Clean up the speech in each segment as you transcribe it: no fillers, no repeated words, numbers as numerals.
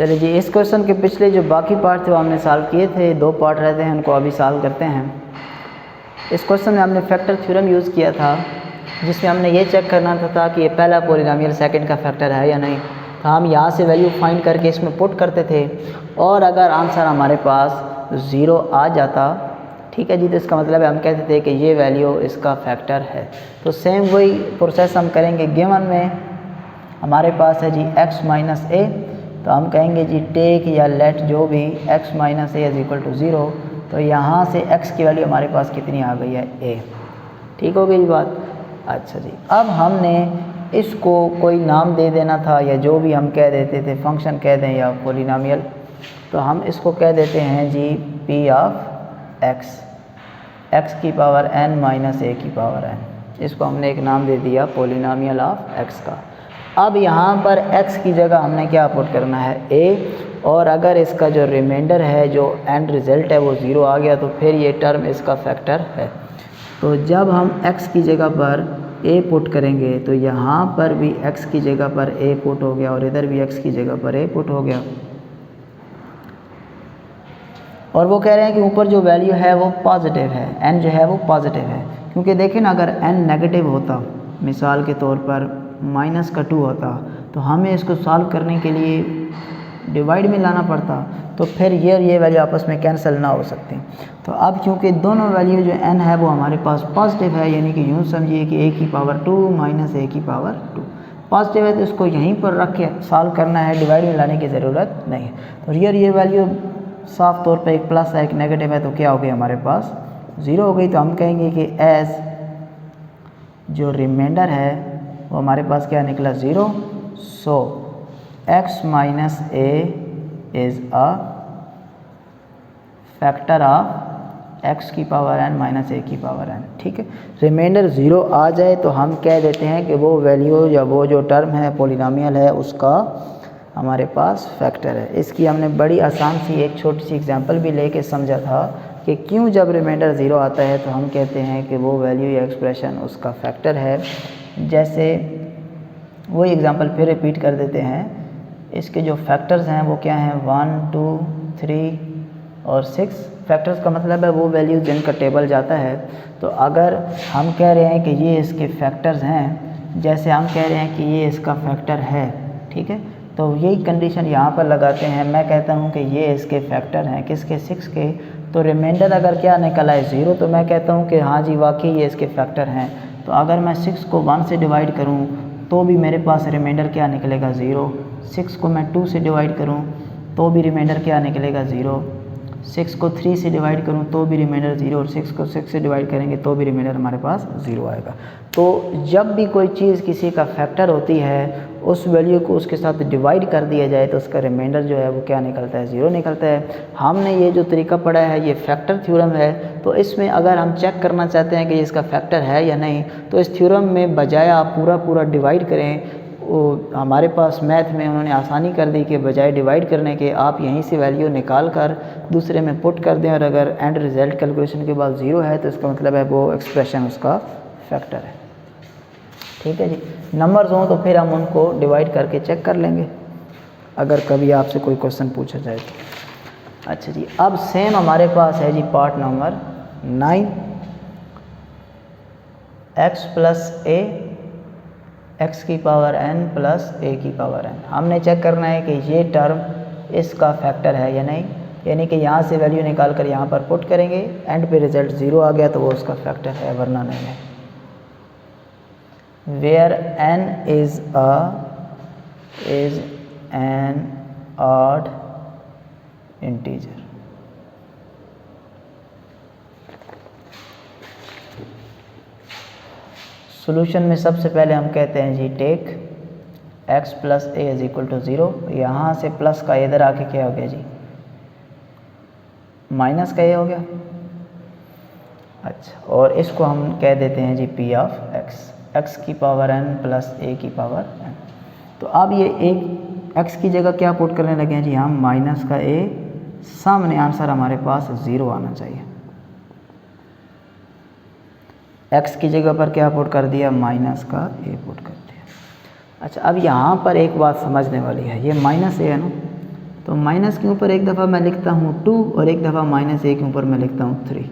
चलिए जी, इस क्वेश्चन के पिछले जो बाकी पार्ट थे वो हमने सॉल्व किए थे, 2 पार्ट रहते हैं, उनको अभी सॉल्व करते हैं। इस क्वेश्चन में हमने फैक्टर थ्योरम यूज़ किया था, जिसमें हमने ये चेक करना था कि ये पहला पॉलिनोमियल सेकंड का फैक्टर है या नहीं। तो हम यहाँ से वैल्यू फाइंड करके इसमें पुट करते थे, और अगर आंसर हमारे पास 0 आ जाता, ठीक है जी, तो इसका मतलब है हम कहते थे कि ये वैल्यू इसका फैक्टर है। तो सेम वही प्रोसेस हम करेंगे। गिवन में हमारे पास है जी x माइनस ए, तो हम कहेंगे जी टेक या लेट जो भी x minus a is equal to 0। तो यहाँ से x की वैल्यू हमारे पास कितनी आ गई है, a। ठीक हो गई बात। अच्छा जी, अब हमने इसको कोई नाम दे देना था, या जो भी हम कह देते थे, फंक्शन कह दें या पॉलिनोमियल, तो हम इसको कह देते हैं जी p ऑफ x की पावर n माइनस a की पावर n। इसको हमने एक नाम दे दिया पॉलिनोमियल ऑफ x का। अब यहाँ पर x की जगह हमने क्या पुट करना है, a, और अगर इसका जो रिमाइंडर है, जो एंड रिज़ल्ट है, वो 0 आ गया, तो फिर ये टर्म इसका फैक्टर है। तो जब हम x की जगह पर a पुट करेंगे, तो यहाँ पर भी x की जगह पर a पुट हो गया, और इधर भी x की जगह पर a पुट हो गया। और वो कह रहे हैं कि ऊपर जो वैल्यू है वो पॉजिटिव है, n जो है वो पॉजिटिव है, क्योंकि देखिए ना, अगर n नेगेटिव होता, मिसाल के तौर पर -2 होता, तो हमें इसको सॉल्व करने के लिए डिवाइड में लाना पड़ता, तो फिर ये वैल्यू आपस में कैंसिल ना हो सकती। तो अब क्योंकि दोनों वैल्यू जो n है वो हमारे पास पॉजिटिव है, यानी कि यूँ समझिए कि a की पावर 2 माइनस a की पावर 2 पॉजिटिव है, तो इसको यहीं पर रख के सॉल्व करना है, डिवाइड में लाने की ज़रूरत नहीं है। तो ये वैल्यू साफ तौर पे एक प्लस है, एक नेगेटिव है, तो क्या हो गई हमारे पास 0 हो गई। तो हम कहेंगे कि एज जो रिमाइंडर है वो हमारे पास क्या निकला, 0। So x minus A is a factor of x की पावर n माइनस a की पावर n। ठीक है, रिमाइंडर 0 आ जाए तो हम कह देते हैं कि वो वैल्यू या वो जो टर्म है, पॉलिनोमियल है, उसका हमारे पास फैक्टर है। इसकी हमने बड़ी आसान सी एक छोटी सी एग्जांपल भी लेके समझा था कि क्यों जब रिमाइंडर 0 आता है तो हम कहते हैं कि वो वैल्यू या एक्सप्रेशन उसका फैक्टर है। जैसे वही एग्जांपल फिर रिपीट कर देते हैं। इसके जो फैक्टर्स हैं वो क्या हैं, 1, 2, 3 और 6। फैक्टर्स का मतलब है वो वैल्यूज जिनका टेबल जाता है। तो अगर हम कह रहे हैं कि ये इसके फैक्टर्स हैं, जैसे हम कह रहे हैं कि ये इसका फैक्टर है, ठीक है, तो यही कंडीशन यहाँ पर लगाते हैं। मैं कहता हूँ कि ये इसके फैक्टर हैं, किसके, 6 के। तो रिमाइंडर अगर क्या निकला है 0, तो मैं कहता हूँ कि हाँ जी वाकई ये इसके फैक्टर हैं। तो अगर मैं 6 को 1 से डिवाइड करूँ तो भी मेरे पास रिमाइंडर क्या निकलेगा, 0। 6 को मैं 2 से डिवाइड करूँ तो भी रिमाइंडर क्या निकलेगा, 0। 6 को 3 से डिवाइड करूँ तो भी रिमाइंडर 0, और 6 को 6 से डिवाइड करेंगे तो भी रिमाइंडर हमारे पास 0 आएगा। तो जब भी कोई चीज़ किसी का फैक्टर होती है, उस वैल्यू को उसके साथ डिवाइड कर दिया जाए तो उसका रिमाइंडर जो है वो क्या निकलता है, 0 निकलता है। हमने ये जो तरीका पढ़ा है ये फैक्टर थ्योरम है। तो इसमें अगर हम चेक करना चाहते हैं कि इसका फैक्टर है या नहीं, तो इस थ्योरम में बजाय आप पूरा डिवाइड करें, वो हमारे पास मैथ में उन्होंने आसानी कर दी कि बजाय डिवाइड करने के आप यहीं से वैल्यू निकाल कर दूसरे में पुट कर दें, और अगर एंड रिज़ल्ट कैलकुलेशन के बाद 0 है तो इसका मतलब है वो एक्सप्रेशन उसका फैक्टर है। ठीक है जी, नंबर्स हों तो फिर हम उनको डिवाइड करके चेक कर लेंगे अगर कभी आपसे कोई क्वेश्चन पूछा जाए तो। अच्छा जी, अब सेम हमारे पास है जी पार्ट नंबर 9, x प्लस ए x की पावर n प्लस a की पावर n। हमने चेक करना है कि ये टर्म इसका फैक्टर है या नहीं, यानी कि यहाँ से वैल्यू निकाल कर यहाँ पर पुट करेंगे, एंड पे रिजल्ट 0 आ गया तो वो उसका फैक्टर है, वरना नहीं है। Where n is an odd integer। Solution में सबसे पहले हम कहते हैं जी take x plus a is equal to 0। यहाँ से प्लस का इधर आके क्या हो गया जी, माइनस का ये हो गया। अच्छा, और इसको हम कह देते हैं जी p ऑफ x की पावर n प्लस a की पावर n। तो अब ये एक x की जगह क्या पुट करने लगे हैं जी, हम माइनस का a, सामने आंसर हमारे पास 0 आना चाहिए। x की जगह पर क्या पुट कर दिया, माइनस का a पुट कर दिया। अच्छा, अब यहाँ पर एक बात समझने वाली है, ये माइनस a है ना, तो माइनस के ऊपर एक दफ़ा मैं लिखता हूँ 2 और एक दफ़ा माइनस ए के ऊपर मैं लिखता हूँ 3।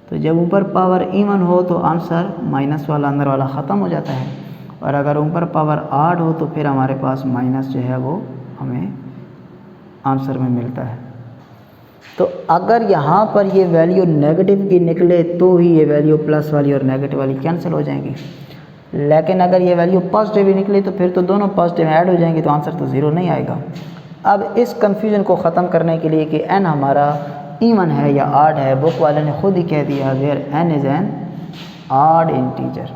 तो जब ऊपर पावर इवन हो तो आंसर माइनस वाला अंदर वाला ख़त्म हो जाता है, और अगर ऊपर पावर ऑड हो तो फिर हमारे पास माइनस जो है वो हमें आंसर में मिलता है। तो अगर यहाँ पर ये वैल्यू नेगेटिव की निकले तो ही ये वैल्यू प्लस वाली और नेगेटिव वाली कैंसिल हो जाएंगी, लेकिन अगर ये वैल्यू पॉजिटिव ही निकली तो फिर तो दोनों पॉजिटिव ऐड हो जाएंगी, तो आंसर तो ज़ीरो नहीं आएगा। अब इस कन्फ्यूजन को ख़त्म करने के लिए कि n हमारा इवन है या ऑड है, बुक वाले ने खुद ही कह दिया where n is an odd integer.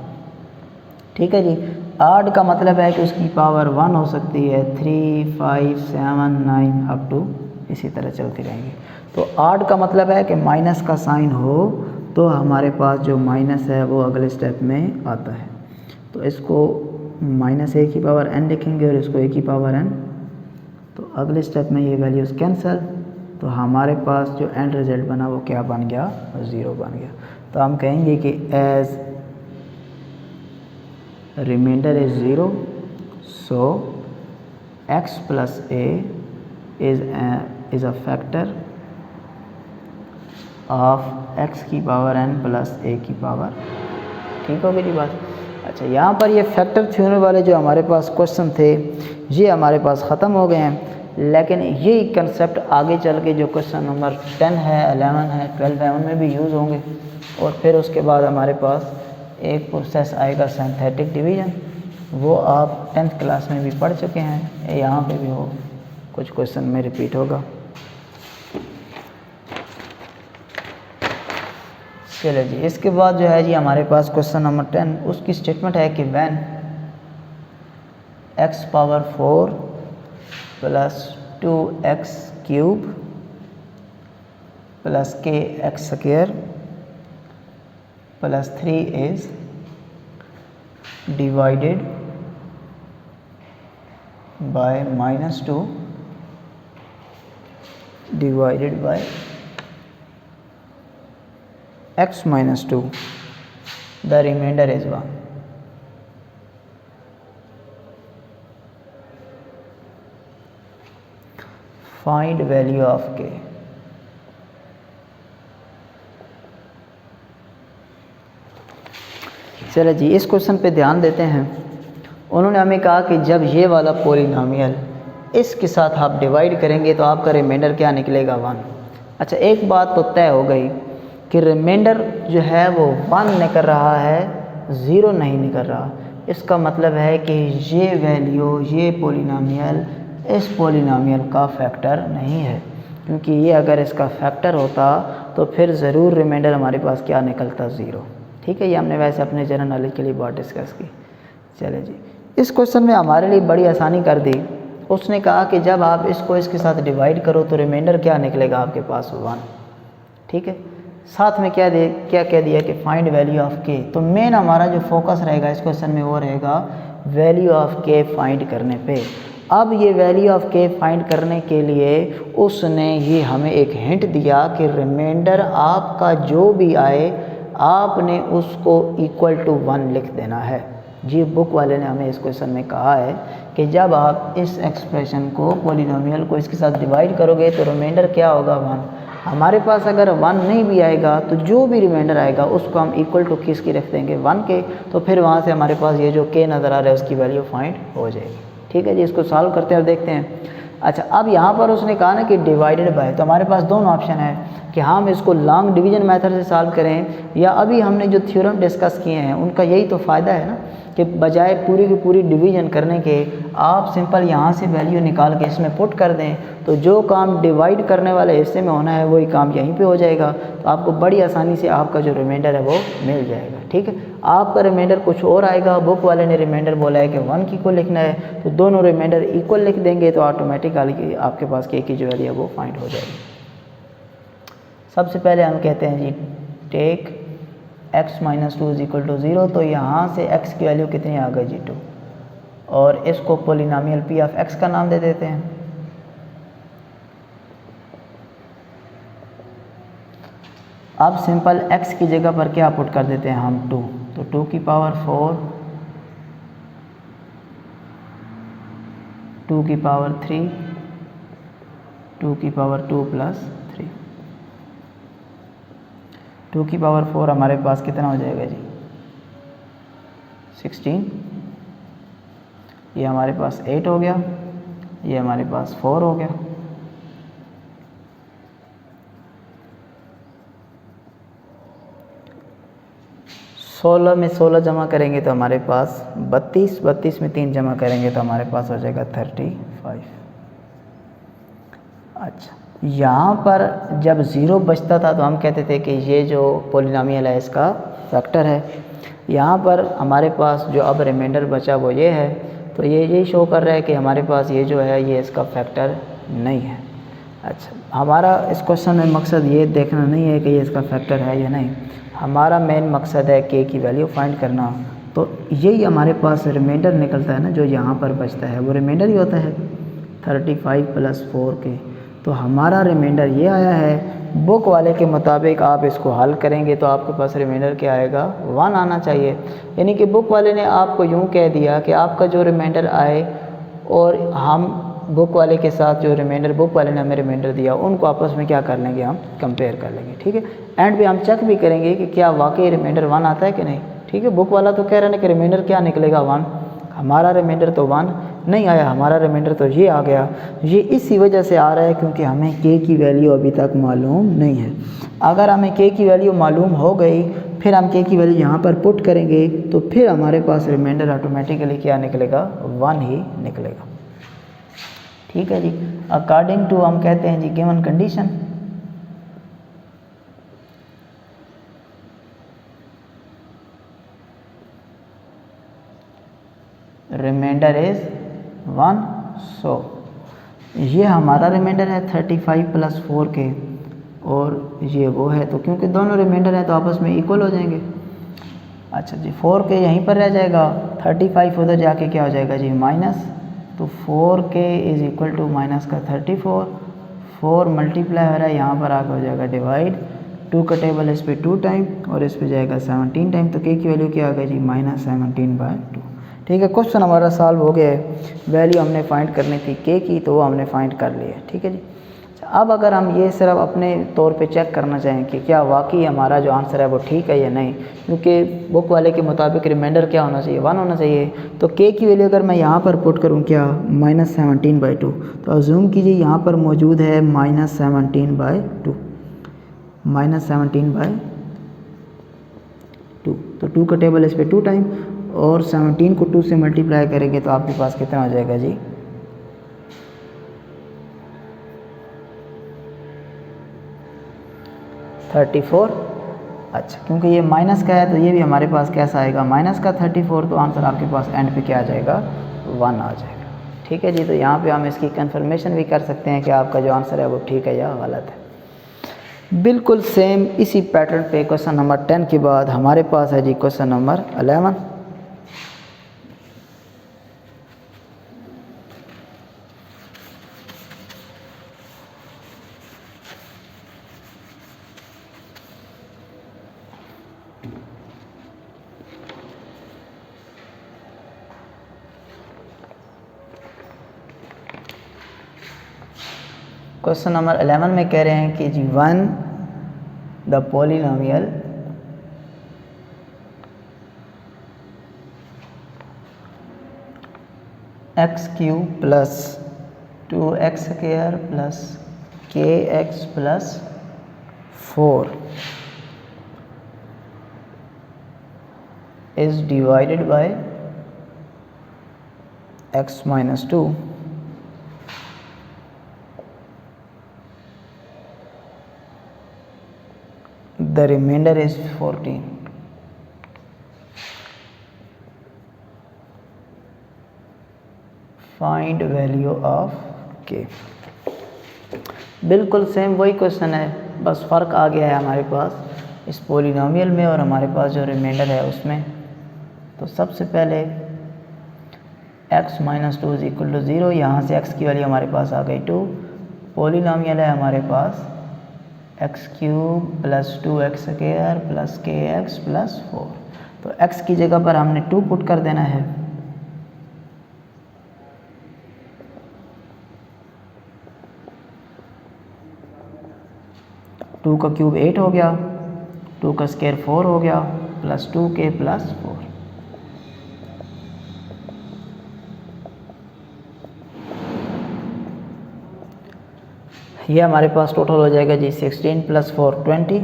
ठीक है जी, ऑड का मतलब है कि उसकी पावर 1 हो सकती है, 3, 5, 7, 9 अप टू इसी तरह चलती रहेंगी। तो ऑड का मतलब है कि माइनस का साइन हो तो हमारे पास जो माइनस है वो अगले स्टेप में आता है। तो इसको माइनस ए की पावर n लिखेंगे और इसको ए की पावर n, तो अगले स्टेप में ये वैल्यूज़ कैंसिल, तो हमारे पास जो एंड रिज़ल्ट बना वो क्या बन गया, 0 बन गया। तो हम कहेंगे कि as remainder is 0 so x plus a is a factor of x की पावर n प्लस ए की पावर। ठीक हो गई बात। अच्छा, यहाँ पर ये फैक्टर थ्योरम वाले जो हमारे पास क्वेश्चन थे ये हमारे पास ख़त्म हो गए हैं, लेकिन ये कंसेप्ट आगे चल के जो क्वेश्चन नंबर 10 है, 11 है, 12 है उनमें भी यूज़ होंगे। और फिर उसके बाद हमारे पास एक प्रोसेस आएगा सिंथेटिक डिवीज़न, वो आप 10th क्लास में भी पढ़ चुके हैं, यहाँ पे भी वो कुछ क्वेश्चन में रिपीट होगा। चलो जी, इसके बाद जो है जी हमारे पास क्वेश्चन नंबर 10, उसकी स्टेटमेंट है कि when x power 4 plus 2x cube plus k x square plus 3 is divided by -2 divided by x minus 2, the remainder is 1. Find value of k. चलो जी, इस क्वेश्चन पे ध्यान देते हैं। उन्होंने हमें कहा कि जब ये वाला पॉलिनॉमियल इसके साथ आप डिवाइड करेंगे तो आपका रिमाइंडर क्या निकलेगा, 1। अच्छा, एक बात तो तय हो गई कि रिमाइंडर जो है वो 1 निकल रहा है, 0 नहीं निकल रहा। इसका मतलब है कि ये वैल्यू, ये पॉलिनॉमियल इस पॉलिनॉमियल का फैक्टर नहीं है, क्योंकि ये अगर इसका फैक्टर होता तो फिर ज़रूर रिमाइंडर हमारे पास क्या निकलता, 0। ठीक है, ये हमने वैसे अपने जनरल नॉलेज के लिए बहुत डिस्कस की। चले जी, इस क्वेश्चन में हमारे लिए बड़ी आसानी कर दी। उसने कहा कि जब आप इसको इसके साथ डिवाइड करो तो रिमाइंडर क्या निकलेगा आपके पास, 1। ठीक है, साथ में क्या कह दिया कि फाइंड वैल्यू ऑफ के। तो मेन हमारा जो फोकस रहेगा इस क्वेश्चन में वो रहेगा वैल्यू ऑफ के फाइंड करने पे। अब ये वैल्यू ऑफ के फाइंड करने के लिए उसने ये हमें एक हिंट दिया कि रिमाइंडर आपका जो भी आए आपने उसको इक्वल टू 1 लिख देना है। जी, बुक वाले ने हमें इस क्वेश्चन में कहा है कि जब आप इस एक्सप्रेशन को, पॉलिनॉमियल को इसके साथ डिवाइड करोगे तो रिमाइंडर क्या होगा, 1। हमारे पास अगर 1 नहीं भी आएगा तो जो भी रिमाइंडर आएगा उसको हम इक्वल टू किसकी रख देंगे, 1 के। तो फिर वहाँ से हमारे पास ये जो k नज़र आ रहा है उसकी वैल्यू फाइंड हो जाएगी। ठीक है जी, इसको सॉल्व करते हैं और देखते हैं। अच्छा, अब यहाँ पर उसने कहा ना कि डिवाइडेड बाय, तो हमारे पास दोनों ऑप्शन है कि हम इसको लॉन्ग डिवीजन मेथड से सॉल्व करें, या अभी हमने जो थ्योरम डिस्कस किए हैं उनका यही तो फ़ायदा है ना कि बजाय पूरी की पूरी डिवीजन करने के आप सिंपल यहाँ से वैल्यू निकाल के इसमें पुट कर दें, तो जो काम डिवाइड करने वाले हिस्से में होना है वही काम यहीं पे हो जाएगा। तो आपको बड़ी आसानी से आपका जो रिमाइंडर है वो मिल जाएगा। ठीक है, आपका रिमाइंडर कुछ और आएगा, बुक वाले ने रिमाइंडर बोला है कि 1 की को लिखना है, तो दोनों रिमाइंडर इक्वल लिख देंगे तो ऑटोमेटिकली आपके पास के की जो वैल्यू है वो फाइंड हो जाएगी। सबसे पहले हम कहते हैं जी take x minus 2 is equal to 0, तो यहाँ से x की वैल्यू कितनी आ गई जी, 2, और इसको पोलिनोमियल p ऑफ x का नाम दे देते हैं। अब सिंपल x की जगह पर क्या पुट कर देते हैं हम, 2, तो 2 की पावर 4, 2 की पावर 3 2 की पावर 2 प्लस 3, 2 की पावर 4 हमारे पास कितना हो जाएगा जी 16, ये हमारे पास 8 हो गया, ये हमारे पास 4 हो गया। सोलह में 16 जमा करेंगे तो हमारे पास 32, 32 में 3 जमा करेंगे तो हमारे पास हो जाएगा 35। अच्छा, यहाँ पर जब ज़ीरो बचता था तो हम कहते थे कि ये जो पॉलिनॉमियल है इसका फैक्टर है। यहाँ पर हमारे पास जो अब रिमाइंडर बचा वो ये है, तो ये यही शो कर रहा है कि हमारे पास ये जो है ये इसका फैक्टर नहीं है। अच्छा, हमारा इस क्वेश्चन में मकसद ये देखना नहीं है कि ये इसका फैक्टर है या नहीं, हमारा मेन मकसद है के की वैल्यू फाइंड करना। तो यही हमारे पास रिमाइंडर निकलता है ना, जो यहाँ पर बचता है वो रिमाइंडर ही होता है 35 प्लस 4 के। तो हमारा रिमाइंडर ये आया है। बुक वाले के मुताबिक आप इसको हल करेंगे तो आपके पास रिमाइंडर क्या आएगा 1 आना चाहिए। यानी कि बुक वाले ने आपको यूँ कह दिया कि आपका जो रिमाइंडर आए और हम बुक वाले के साथ जो रिमाइंडर बुक वाले ने हमें रिमाइंडर दिया उनको आपस में क्या कर लेंगे, हम कंपेयर कर लेंगे। ठीक है, एंड पे हम चेक भी करेंगे कि क्या वाकई रिमाइंडर 1 आता है कि नहीं। ठीक है, बुक वाला तो कह रहा है कि रिमाइंडर क्या निकलेगा 1, हमारा रिमाइंडर तो 1 नहीं आया, हमारा रिमाइंडर तो ये आ गया। ये इसी वजह से आ रहा है क्योंकि हमें के की वैल्यू अभी तक मालूम नहीं है। अगर हमें के की वैल्यू मालूम हो गई, फिर हम के की वैल्यू यहाँ पर पुट करेंगे तो फिर हमारे पास रिमाइंडर ऑटोमेटिकली क्या निकलेगा 1 ही निकलेगा। ठीक है जी, अकॉर्डिंग टू हम कहते हैं जी गिवन कंडीशन, रिमाइंडर इज 1। सो ये हमारा रिमाइंडर है 35 प्लस 4 के और ये वो है, तो क्योंकि दोनों रिमाइंडर है तो आपस में इक्वल हो जाएंगे। अच्छा जी, 4 के यहीं पर रह जाएगा, 35 उधर जाके क्या हो जाएगा जी माइनस, तो 4 के इज़ इक्वल टू माइनस का 34, 4 मल्टीप्लाई हो रहा है यहाँ पर आकर हो जाएगा डिवाइड, 2 का टेबल इस पे 2 टाइम और इस पे जाएगा 17 टाइम, तो के की वैल्यू क्या आ गई जी -17/2। ठीक है, क्वेश्चन हमारा सॉल्व हो गया है। वैल्यू हमने फाइंड करनी थी के की तो वो हमने फाइंड कर ली है। ठीक है जी, अब अगर हम ये सिर्फ अपने तौर पे चेक करना चाहें कि क्या वाकई हमारा जो आंसर है वो ठीक है या नहीं, क्योंकि बुक वाले के मुताबिक रिमाइंडर क्या होना चाहिए 1 होना चाहिए, तो के की वैल्यू अगर मैं यहाँ पर पुट करूँ क्या -17/2, तो अज्यूम कीजिए यहाँ पर मौजूद है -17/2, -17/2, तो 2 का टेबल इस पर 2 टाइम और 17 को 2 से मल्टीप्लाई करेंगे तो आपके पास कितना हो जाएगा जी 34। अच्छा, क्योंकि ये माइनस का है तो ये भी हमारे पास कैसा आएगा माइनस का 34, तो आंसर आपके पास एंड पे क्या आ जाएगा 1 आ जाएगा। ठीक है जी, तो यहाँ पे हम इसकी कंफर्मेशन भी कर सकते हैं कि आपका जो आंसर है वो ठीक है या गलत है। बिल्कुल सेम इसी पैटर्न पे क्वेश्चन नंबर 10 के बाद हमारे पास है जी क्वेश्चन नंबर 11। क्वेश्चन नंबर 11 में कह रहे हैं कि जी 1 the polynomial x³ plus 2x² plus kx plus 4 is divided by x minus 2 the remainder is 14। Find value of के। बिल्कुल सेम वही क्वेश्चन है, बस फ़र्क आ गया है हमारे पास इस पॉलिनोमियल में और हमारे पास जो रिमाइंडर है उसमें। तो सबसे पहले x minus 2 is equal to 0, यहाँ से x की वैल्यू हमारे पास आ गई 2। पॉलिनोमियल है हमारे पास x³ plus 2x² plus kx plus 4, तो x की जगह पर हमने 2 पुट कर देना है। 2 का क्यूब 8 हो गया, 2 का स्क्वायर 4 हो गया, प्लस 2k प्लस 4। ये हमारे पास टोटल हो जाएगा जी 16 प्लस 4 20,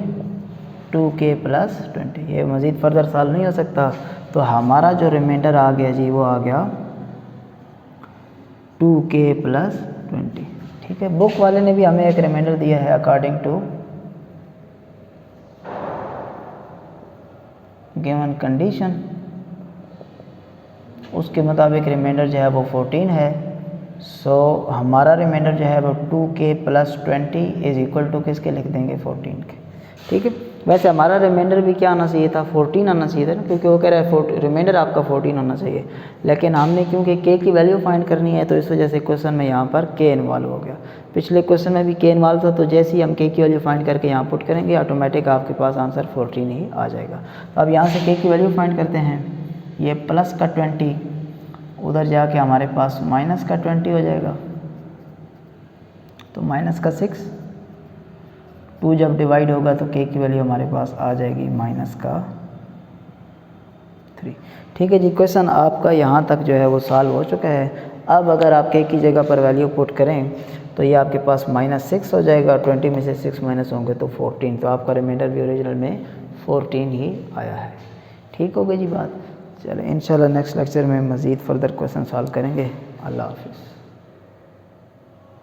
2k प्लस 20। ये मज़ीद फर्दर सॉल्व नहीं हो सकता, तो हमारा जो रिमाइंडर आ गया जी वो आ गया 2k प्लस 20। ठीक है, बुक वाले ने भी हमें एक रिमाइंडर दिया है अकॉर्डिंग टू गिवन कंडीशन, उसके मुताबिक रिमाइंडर जो है वो 14 है। सो हमारा रिमाइंडर जो है वो 2k plus 20 is equal to किसके लिख देंगे 14 के। ठीक है, वैसे हमारा रिमाइंडर भी क्या आना चाहिए था 14 आना चाहिए था ना, क्योंकि वो कह रहा है रिमाइंडर आपका 14 होना चाहिए, लेकिन हमने क्योंकि k की वैल्यू फाइंड करनी है तो इस वजह से क्वेश्चन में यहाँ पर k इन्वॉल्व हो गया। पिछले क्वेश्चन में भी k इन्वॉल्व था, तो जैसे ही हम k की वैल्यू फाइंड करके यहाँ पुट करेंगे ऑटोमेटिक आपके पास आंसर 14 ही आ जाएगा। तो अब यहाँ से k की वैल्यू फाइंड करते हैं, ये प्लस का 20 उधर जाके हमारे पास माइनस का 20 हो जाएगा, तो माइनस का 6, 2 जब डिवाइड होगा तो k की वैल्यू हमारे पास आ जाएगी माइनस का 3। ठीक है जी, क्वेश्चन आपका यहाँ तक जो है वो सॉल्व हो चुका है। अब अगर आप k की जगह पर वैल्यू पुट करें तो ये आपके पास -6 हो जाएगा, 20 में से 6 माइनस होंगे तो 14, तो आपका रिमाइंडर भी ओरिजिनल में 14 ही आया है। ठीक हो गई जी बात। चलें इंशाल्लाह नेक्स्ट लेक्चर में मज़ीद फर्दर क्वेश्चन सॉल्व करेंगे। अल्लाह हाफ़िज़।